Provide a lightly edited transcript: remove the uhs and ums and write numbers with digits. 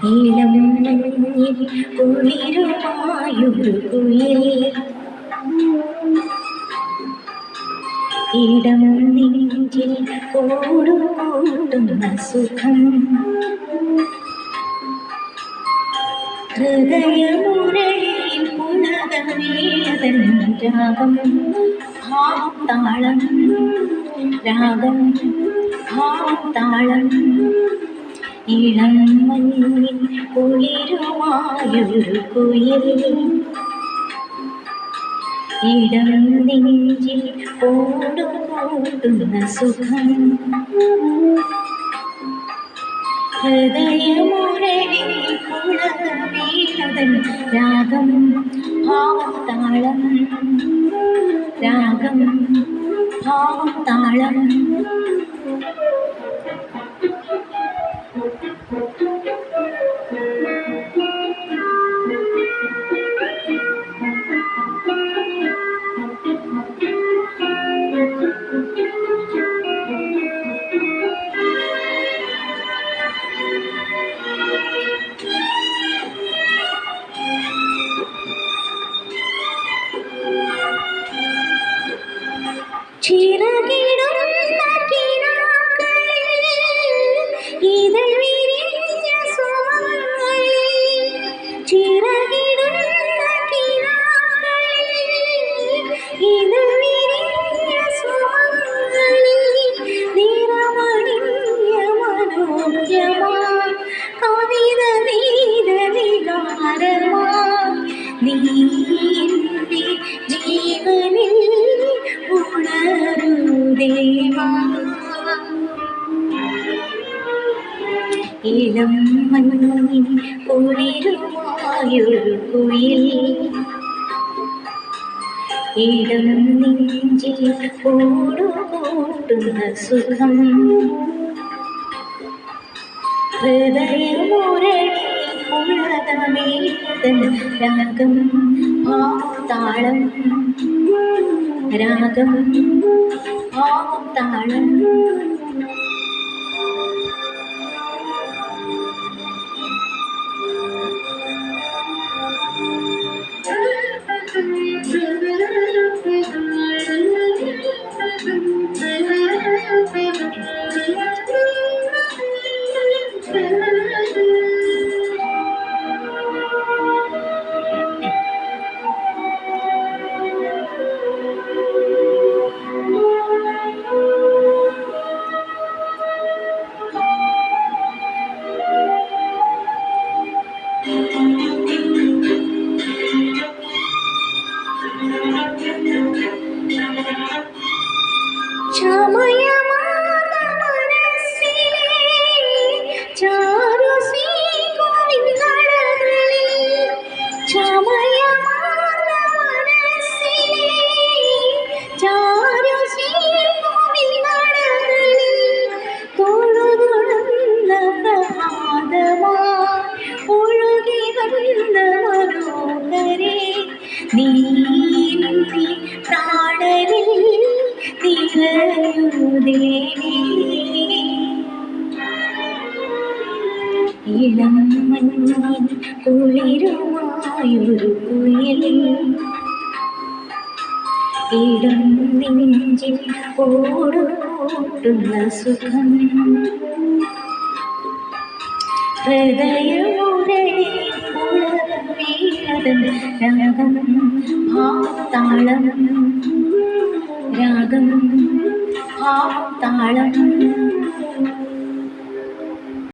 ഇളം മഞ്ഞിൽ കുളിരുമായൊരു കുയിൽ ഇടം നെഞ്ചിൽ കൂടുകൂട്ടുന്ന സുഖം ഹൃദയമുരളിൽ പുലകവേദൻ രാഗം ഭാവത്താളം രാഗം ഭാവത്താളം ഇളം മഞ്ഞിൽ കുളിരുമായൊരു കുയിൽ ഇടം നെഞ്ചിൽ കൂടുകൂട്ടുന്ന സുഖം ഹൃദയമുരളിൽ പുളകവേദൻ രാഗം ഭാവത്താളം രാഗം ഭാവത്താളം ചിറകിടുന്ന കിനാക്കളിൽ ഇതൾ വിരിഞ്ഞ സുമങ്ങളിൽ ചിറകിടുന്ന കിനാക്കളിൽ ഇതൾ വിരിഞ്ഞ സുമങ്ങളിൽ നിറമണിഞ്ഞ മനോജ്ഞമാം കവിത നീത വികാരമാം നീ എൻ്റെ ജീവനിൽ ഇളം മഞ്ഞിൽ കുളിരുമായൊരു കുയിൽ ഇടം നെഞ്ചിൽ കൂടുകൂട്ടുന്ന സുഖം ഹൃദയമുരളിൽ പുളകവേദൻ രാഗം ഭാവത്താളം രാഗം ഭാവത്താളം ഇളം മഞ്ഞിൽ കുളിരുമായൊരു കുയിൽ ഇടം നെഞ്ചിൽ കൂടുകൂട്ടുന്ന സുഖം ഹൃദയമുരളിൽ പുളകവേദൻ രാഗം ഭാവത്താളം രാഗം ഭാവത്താളം